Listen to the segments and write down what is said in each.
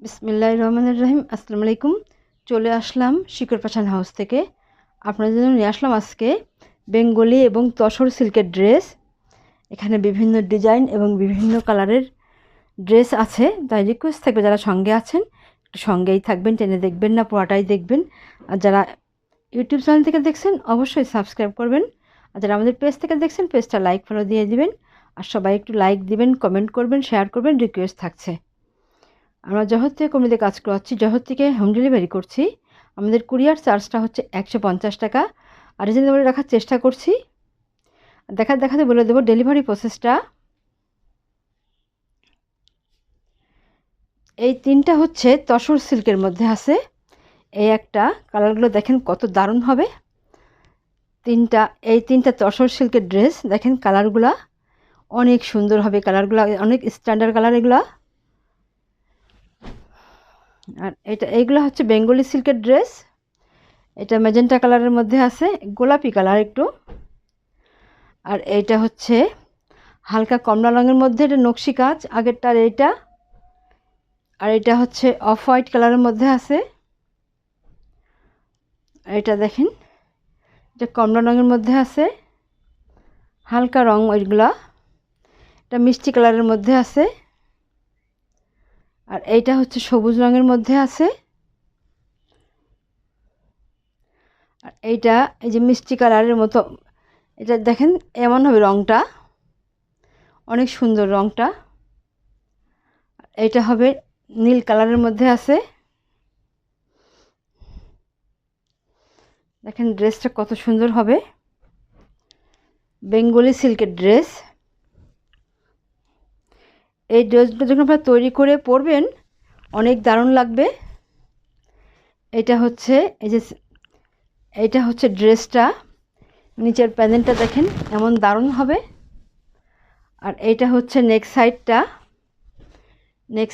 বিসমিল্লাহির রহমানির রহিম। আসসালামু আলাইকুম। চলে আসলাম শিকড় পাঠান হাউস থেকে। আপনাদের জন্য নিয়ে আসলাম আজকে বেঙ্গলি এবং তসর সিল্কের ড্রেস। এখানে বিভিন্ন ডিজাইন এবং বিভিন্ন কালারের ড্রেস আছে। তাই রিকোয়েস্ট থাকবে যারা সঙ্গে আছেন একটু সঙ্গেই থাকবেন, টেনে দেখবেন না, পুরাটাই দেখবেন। আর যারা ইউটিউব চ্যানেল থেকে দেখছেন অবশ্যই সাবস্ক্রাইব করবেন। আর যারা আমাদের পেজ থেকে দেখছেন পেজটা লাইক ফলো দিয়ে দিবেন। আর সবাই একটু লাইক দিবেন, কমেন্ট করবেন, শেয়ার করবেন, রিকোয়েস্ট থাকছে। আমরা জহর থেকে কমিতে কাজ করাচ্ছি, জহর থেকে হোম ডেলিভারি করছি। আমাদের কুরিয়ার চার্জটা হচ্ছে 150 টাকা। আর রিজনেবল রাখার চেষ্টা করছি। দেখাতে বলে দেবো ডেলিভারি প্রসেসটা। এই তিনটা হচ্ছে তসর সিল্কের মধ্যে আছে। এই একটা কালারগুলো দেখেন কত দারুণ হবে। এই তিনটা তসর সিল্কের ড্রেস দেখেন, কালারগুলা অনেক সুন্দর হবে। কালারগুলো অনেক স্ট্যান্ডার্ড কালার এগুলা। আর এইগুলো হচ্ছে বেঙ্গলি সিল্কের ড্রেস। এটা ম্যাজেন্টা কালারের মধ্যে আছে, গোলাপি কালার একটু। আর এইটা হচ্ছে হালকা কমলা রঙের মধ্যে, এটা নকশি কাজ আগেরটার এইটা। আর এটা হচ্ছে অফ হোয়াইট কালারের মধ্যে আছে। এটা দেখেন, এটা কমলা রঙের মধ্যে আছে, হালকা রং ওইগুলা। এটা মিষ্টি কালারের মধ্যে আছে। আর এইটা হচ্ছে সবুজ রঙের মধ্যে আছে। আর এইটা এই যে মিষ্টি কালারের মতো, এটা দেখেন এমন হবে রংটা, অনেক সুন্দর রংটা। এইটা হবে নীল কালারের মধ্যে আছে। দেখেন ড্রেসটা কত সুন্দর হবে, বেঙ্গলি সিল্কের ড্রেস। এই ড্রেসগুলো যখন আপনারা তৈরি করে পরবেন অনেক দারুণ লাগবে। এটা হচ্ছে এইটা হচ্ছে ড্রেসটা, নিচের প্যানেলটা দেখেন এমন দারুণ হবে। আর এইটা হচ্ছে নেক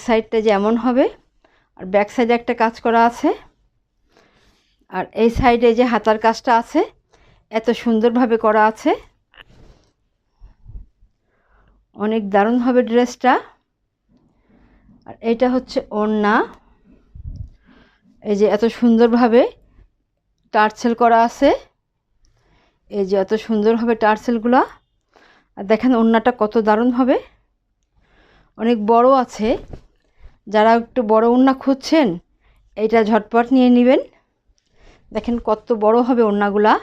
সাইডটা যেমন হবে। আর ব্যাক সাইডে একটা কাজ করা আছে। আর এই সাইডে যে হাতার কাজটা আছে এত সুন্দরভাবে করা আছে, অনেক দারুণ হবে ড্রেসটা। আর এইটা হচ্ছে ওড়না, এই যে এত সুন্দরভাবে টার্সেল করা আছে, এই যে এত সুন্দর হবে টার্সেলগুলো। আর দেখেন ওড়নাটা কত দারুণ হবে, অনেক বড় আছে। যারা একটু বড় ওড়না খুঁজছেন এইটা ঝটপট নিয়ে নেবেন। দেখেন কত বড় হবে ওড়নাগুলা।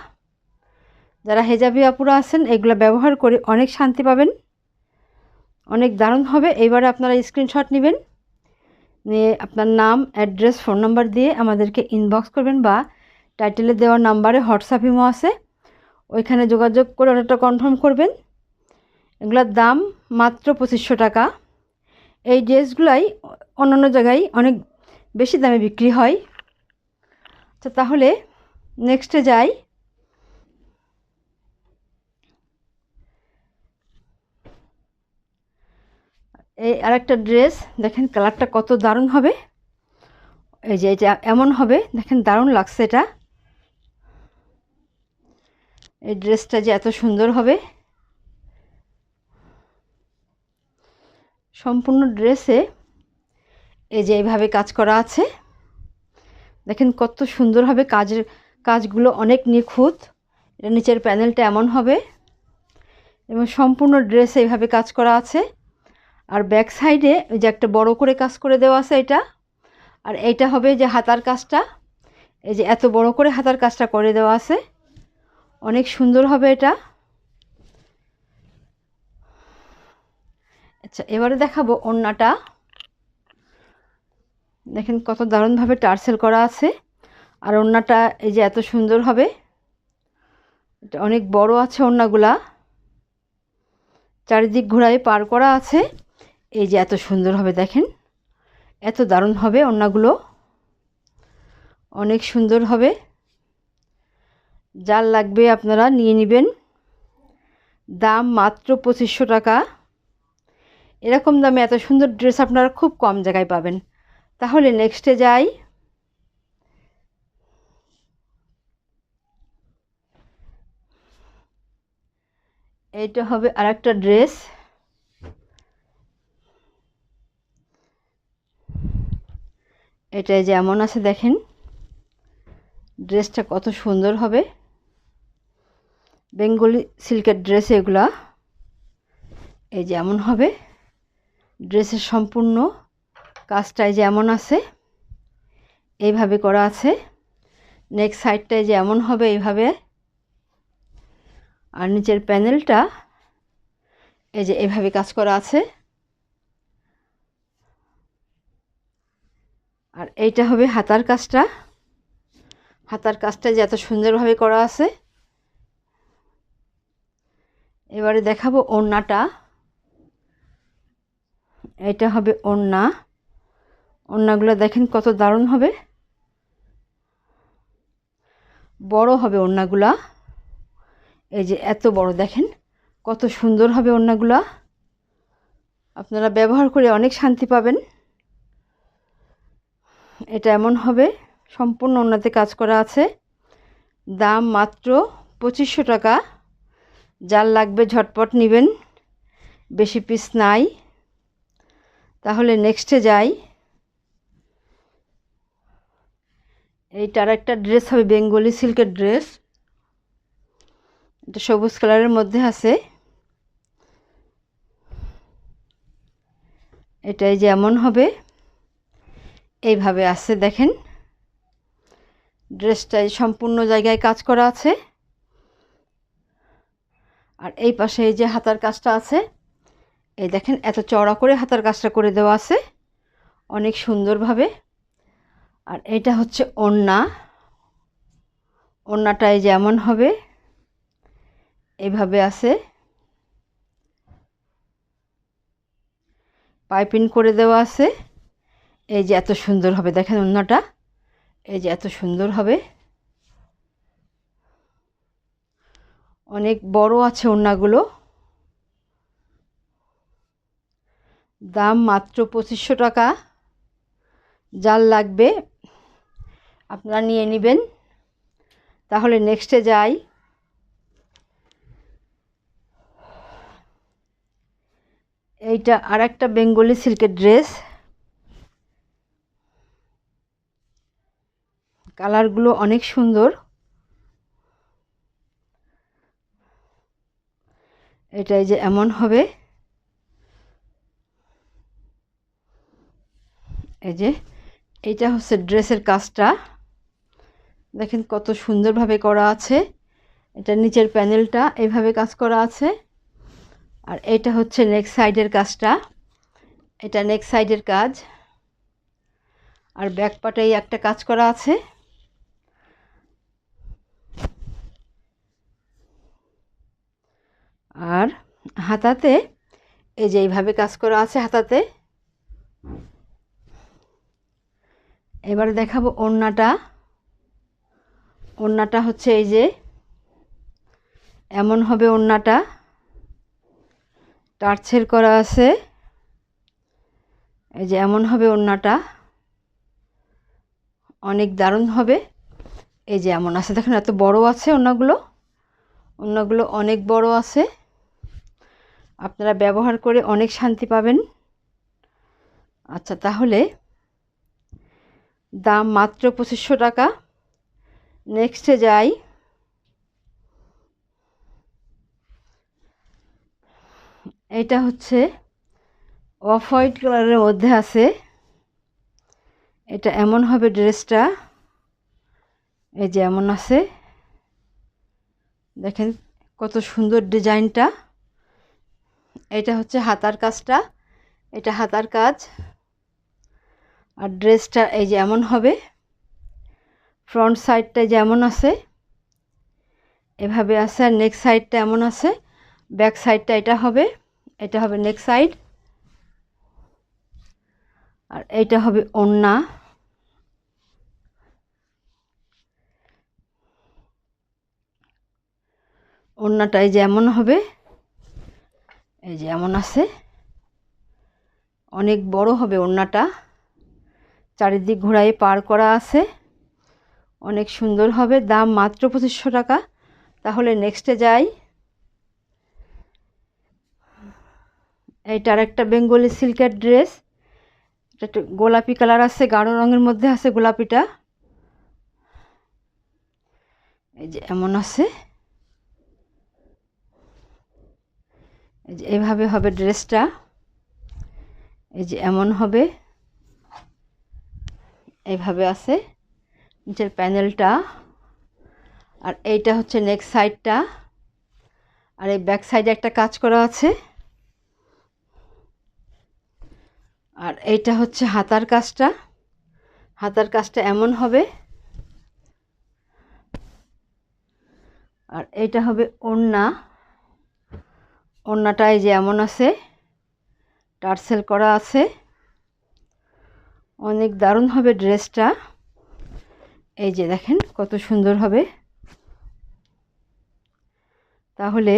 যারা হেজাবি আপুরা আছেন এগুলো ব্যবহার করে অনেক শান্তি পাবেন, অনেক দারুণ হবে। এইবারে আপনারা স্ক্রিনশট নেবেন, নিয়ে আপনার নাম, অ্যাড্রেস, ফোন নাম্বার দিয়ে আমাদেরকে ইনবক্স করবেন, বা টাইটেলে দেওয়া নাম্বারে হোয়াটসঅ্যাপ ইমো আছে, ওইখানে যোগাযোগ করে অর্ডারটা কনফার্ম করবেন। এগুলোর দাম মাত্র 2500 টাকা। এই ড্রেসগুলাই অন্যান্য জায়গায় অনেক বেশি দামে বিক্রি হয়। তো তাহলে নেক্সটে যাই। এই আরেকটা ড্রেস দেখেন, কালারটা কত দারুণ হবে। এই যে এটা এমন হবে, দেখেন দারুণ লাগছে এটা। এই ড্রেসটা যে এত সুন্দর হবে, সম্পূর্ণ ড্রেসে এই যে এইভাবে কাজ করা আছে। দেখেন কত সুন্দর হবে, কাজগুলো অনেক নিখুঁত। এটা নিচের প্যানেলটা এমন হবে এবং সম্পূর্ণ ড্রেসে এইভাবে কাজ করা আছে। আর ব্যাক সাইডে ওই যে একটা বড় করে কাজ করে দেওয়া আছে এটা। আর এইটা হবে যে হাতার কাজটা, এই যে এত বড় করে হাতার কাজটা করে দেওয়া আছে, অনেক সুন্দর হবে এটা। আচ্ছা, এবারে দেখাবো ওড়নাটা। দেখেন কত দারুণভাবে টার্সেল করা আছে। আর ওড়নাটা এই যে এত সুন্দর হবে, এটা অনেক বড় আছে ওড়নাগুলা, চারিদিক ঘোরায় পার করা আছে। এই যে এত সুন্দর হবে, দেখেন এত দারুণ হবে ওড়নাগুলো, অনেক সুন্দর হবে। যার লাগবে আপনারা নিয়ে নেবেন। দাম মাত্র 2500 টাকা। এরকম দামে এত সুন্দর ড্রেস আপনারা খুব কম জায়গায় পাবেন। তাহলে নেক্সটে যাই। এইটা হবে আরেকটা ড্রেস। এটা যেমন আছে দেখেন, ড্রেসটা কত সুন্দর হবে। বেঙ্গলি সিল্কের ড্রেস এগুলা। এই যেমন হবে, ড্রেসের সম্পূর্ণ কাজটাই যেমন আছে এইভাবে করা আছে। নেক্সট সাইডটায় যেমন হবে এইভাবে, আর নিচের প্যানেলটা এই যে এভাবে কাজ করা আছে। আর এইটা হবে হাতার কাজটা। হাতার কাজটা যে এত সুন্দরভাবে করা আছে। এবারে দেখাবো ওড়নাটা। এটা হবে ওড়না। ওড়নাগুলো দেখেন কত দারুণ হবে, বড় হবে ওড়নাগুলা। এই যে এত বড়, দেখেন কত সুন্দর হবে ওড়নাগুলা। আপনারা ব্যবহার করে অনেক শান্তি পাবেন। এটা এমন হবে, সম্পূর্ণ ওড়নাতে কাজ করা আছে। দাম মাত্র 2500 টাকা। যার লাগবে ঝটপট নেবেন, বেশি পিস নাই। তাহলে নেক্সটে যাই। এইটার একটা ড্রেস হবে বেঙ্গলি সিল্কের ড্রেস। এটা সবুজ কালারের মধ্যে আছে। এটাই যেমন হবে এইভাবে আছে দেখেন। ড্রেসটাই সম্পূর্ণ জায়গায় কাজ করা আছে। আর এই পাশে এই যে হাতার কাজটা আছে, এই দেখেন এত চওড়া করে হাতার কাজটা করে দেওয়া আছে অনেক সুন্দরভাবে। আর এটা হচ্ছে ওড়না। ওড়নাটাই যেমন হবে এইভাবে আছে, পাইপিং করে দেওয়া আছে। এই যে এত সুন্দর হবে দেখেন ওড়নাটা, এই যে এত সুন্দর হবে। অনেক বড় আছে ওড়নাগুলো। দাম মাত্র 2500 টাকা। যার লাগবে আপনারা নিয়ে নেবেন। তাহলে নেক্সটে যাই। এইটা আর একটা বেঙ্গলি সিল্কের ড্রেস। কালারগুলো অনেক সুন্দর। এটাই যে এমন হবে, এই যে এইটা হচ্ছে ড্রেসের কাজটা। দেখেন কত সুন্দরভাবে করা আছে। এটা নিচের প্যানেলটা এইভাবে কাজ করা আছে। আর এটা হচ্ছে নেক সাইডের কাজটা। এটা নেক সাইডের কাজ। আর ব্যাক পাটেই একটা কাজ করা আছে। আর হাতাতে এই যে এইভাবে কাজ করা আছে হাতাতে। এবারে দেখাবো ওড়নাটা। ওড়নাটা হচ্ছে এই যে এমন হবে ওড়নাটা, টার্সেল করা আছে। এই যে এমন হবে ওড়নাটা, অনেক দারুণ হবে। এই যে এমন আছে দেখেন, এত বড় আছে ওড়নাগুলো। ওড়নাগুলো অনেক বড় আছে। আপনারা ব্যবহার করে অনেক শান্তি পাবেন। আচ্ছা, তাহলে দাম মাত্র 2500 টাকা। নেক্সটে যাই। এটা হচ্ছে অফ হোয়াইট কালারের মধ্যে আছে। এটা এমন হবে ড্রেসটা, এই যে এমন আছে দেখেন কত সুন্দর ডিজাইনটা। এটা হচ্ছে হাতার কাজটা, এটা হাতার কাজ। আর ড্রেসটা এই যে এমন হবে, ফ্রন্ট সাইডটা যেমন আছে এভাবে আছে। আর নেক সাইডটা এমন আছে, ব্যাক সাইডটা এটা হবে, এটা হবে নেক সাইড। আর এইটা হবে ওড়না। ওড়নাটাই যেমন হবে, এই যে এমন আছে, অনেক বড় হবে ওড়নাটা। চারিদিক ঘোরায় পার করা আছে, অনেক সুন্দর হবে। দাম মাত্র 2500 টাকা। তাহলে নেক্সটে যাই। এইটার একটা বেঙ্গলি সিল্কের ড্রেস। এটা একটু গোলাপি কালার আছে, গাঢ় রঙের মধ্যে আছে গোলাপিটা। এই যে এমন আছে, এই যে এভাবে হবে ড্রেসটা। এই যে এমন হবে, এইভাবে আছে নিচের প্যানেলটা। আর এইটা হচ্ছে নেক সাইডটা, আর এই ব্যাক সাইডে একটা কাজ করা আছে। আর এইটা হচ্ছে হাতার কাজটা। হাতার কাজটা এমন হবে। আর এইটা হবে ওড়না। ওড়নাটা এই যে এমন আছে, টার্সেল করা আছে। অনেক দারুণ হবে ড্রেসটা। এই যে দেখেন কত সুন্দর হবে। তাহলে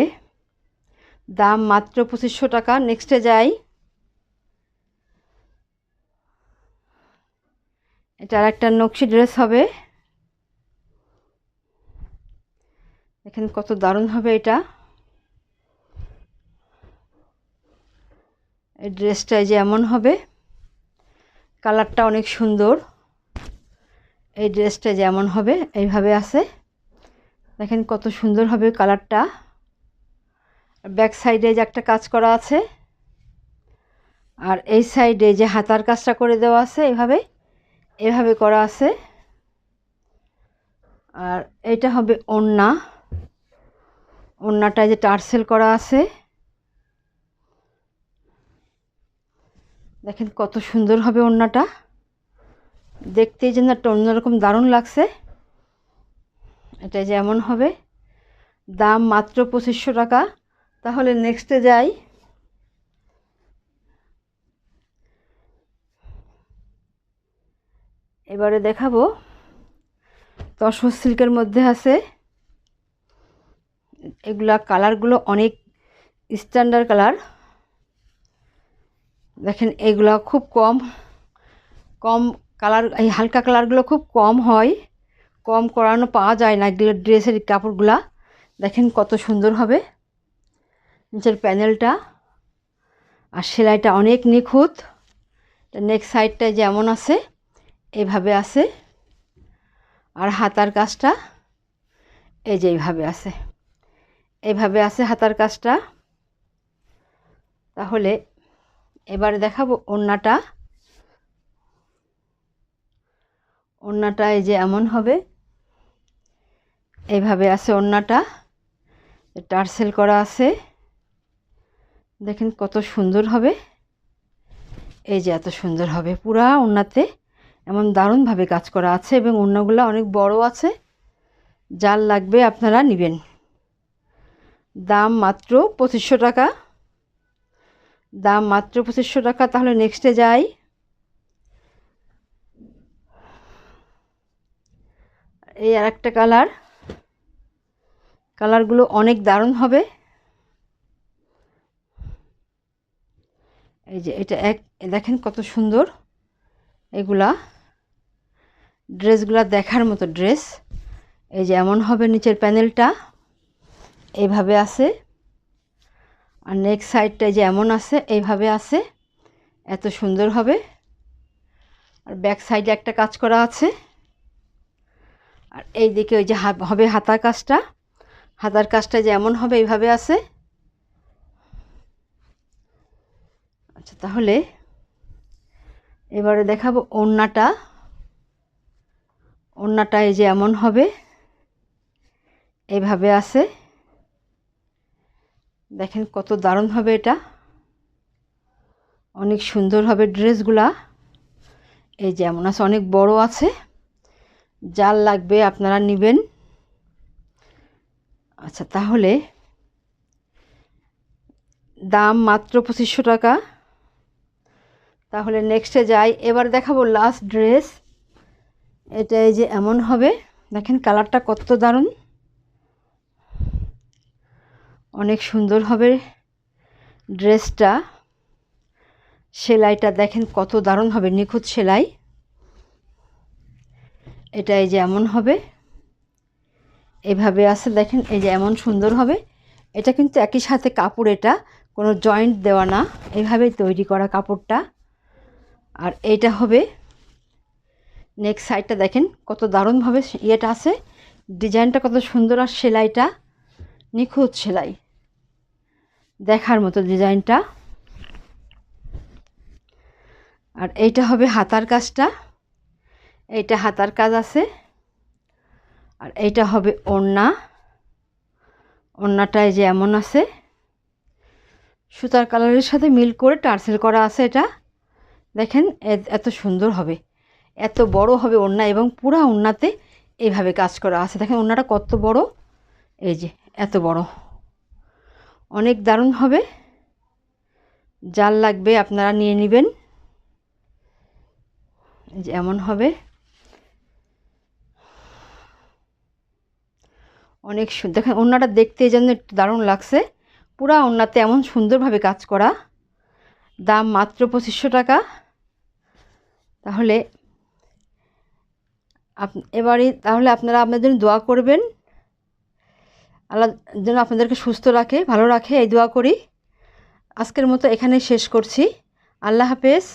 দাম মাত্র 2500 টাকা। নেক্সটে যাই। এটা আর একটা নকশি ড্রেস হবে। দেখেন কত দারুণ হবে এটা। এই ড্রেসটা যে এমন হবে, কালারটা অনেক সুন্দর। এই ড্রেসটা যেমন হবে এইভাবে আছে, দেখেন কত সুন্দর হবে কালারটা। ব্যাক সাইডে যে একটা কাজ করা আছে, আর এই সাইডে যে হাতার কাজটা করে দেওয়া আছে এইভাবে, এভাবে করা আছে। আর এটা হবে ওড়না। ওড়নাটায় যে টার্সেল করা আছে, দেখেন কত সুন্দর হবে ওড়নাটা। দেখতেই যেন একটা অন্যরকম দারুণ লাগছে। এটা যেমন হবে, দাম মাত্র 2500 টাকা। তাহলে নেক্সটে যাই। এবারে দেখাবো তসর সিল্কের মধ্যে আছে। এগুলা কালারগুলো অনেক স্ট্যান্ডার্ড কালার। দেখেন এগুলা খুব কম কম কালার, এই হালকা কালারগুলো খুব কম হয়, কম করানো পাওয়া যায় না এগুলো ড্রেসের কাপড়গুলা। দেখেন কত সুন্দর হবে নিচের প্যানেলটা, আর সেলাইটা অনেক নিখুঁত। নেক সাইডটায় যেমন আছে এইভাবে আছে, আর হাতার কাজটা এই যে এইভাবে আছে, এইভাবে আছে হাতার কাজটা। তাহলে এবারে দেখাবো ওড়নাটা। ওড়নাটা এই যে এমন হবে, এইভাবে আছে ওড়নাটা, টার্সেল করা আছে। দেখেন কত সুন্দর হবে। এই যে এত সুন্দর হবে পুরা ওড়নাতে, এমন দারুণভাবে কাজ করা আছে, এবং ওড়নাগুলো অনেক বড় আছে। যার লাগবে আপনারা নেবেন। দাম মাত্র 2500 টাকা। দাম মাত্র 2500 টাকা। তাহলে নেক্সটে যাই। এই আর একটা কালার, কালারগুলো অনেক দারুণ হবে। এই যে এটা দেখেন কত সুন্দর। এগুলা ড্রেসগুলা দেখার মতো ড্রেস। এই যে এমন হবে নিচের প্যানেলটা, এইভাবে আছে। আর নেক সাইডটা যে এমন আছে এইভাবে আছে, এত সুন্দর হবে। আর ব্যাক সাইডে একটা কাজ করা আছে। আর এই দিকে ওই যে হবে হাতার কাজটা। হাতার কাজটা যেমন হবে এইভাবে আছে। আচ্ছা, তাহলে এবারে দেখাবো ওড়নাটা। ওড়নাটা এই যে এমন হবে, এইভাবে আছে। দেখেন কত দারুণ হবে এটা, অনেক সুন্দর হবে ড্রেসগুলা। এই যে এমন আছে, অনেক বড় আছে। যার লাগবে আপনারা নেবেন। আচ্ছা, তাহলে দাম মাত্র 2500 টাকা। তাহলে নেক্সটে যাই। এবার দেখাবো লাস্ট ড্রেস। এটা এই যে এমন হবে, দেখেন কালারটা কত দারুণ, অনেক সুন্দর হবে ড্রেসটা। সেলাইটা দেখেন কত দারুণ হবে, নিখুঁত সেলাই। এটা এই যে এমন হবে, এভাবে আছে। দেখেন এই যে এমন সুন্দর হবে। এটা কিন্তু একই সাথে কাপড়, এটা কোনো জয়েন্ট দেওয়া না, এইভাবেই তৈরি করা কাপড়টা। আর এইটা হবে নেক সাইডটা, দেখেন কত দারুণভাবে ইয়েটা আছে, ডিজাইনটা কত সুন্দর, আর সেলাইটা নিখুঁত সেলাই, দেখার মতো ডিজাইনটা। আর এইটা হবে হাতার কাজটা, এইটা হাতার কাজ আছে। আর এইটা হবে ওড়না, ওড়নাটায় যে এমন আছে, সুতার কালারের সাথে মিল করে টার্সেল করা আছে। এটা দেখেন এত সুন্দর হবে, এত বড় হবে ওড়না, এবং পুরা ওড়নাতে এইভাবে কাজ করা আছে। দেখেন ওড়নাটা কত বড়, এই যে এত বড়, অনেক দারুণ হবে। যার লাগবে আপনারা নিয়ে নেবেন, যে এমন হবে, অনেক সুন্দর। দেখেন ওড়নাটা দেখতে এই জন্য একটু দারুণ লাগছে, পুরা ওড়নাতে এমন সুন্দরভাবে কাজ করা। দাম মাত্র 2500 টাকা। তাহলে তাহলে আপনারা আপনাদের জন্য দোয়া করবেন, আল্লাহ যেন আপনাদেরকে সুস্থ রাখে, ভালো রাখে, এই দোয়া করি। আজকের মতো এখানেই শেষ করছি। আল্লাহ হাফেজ।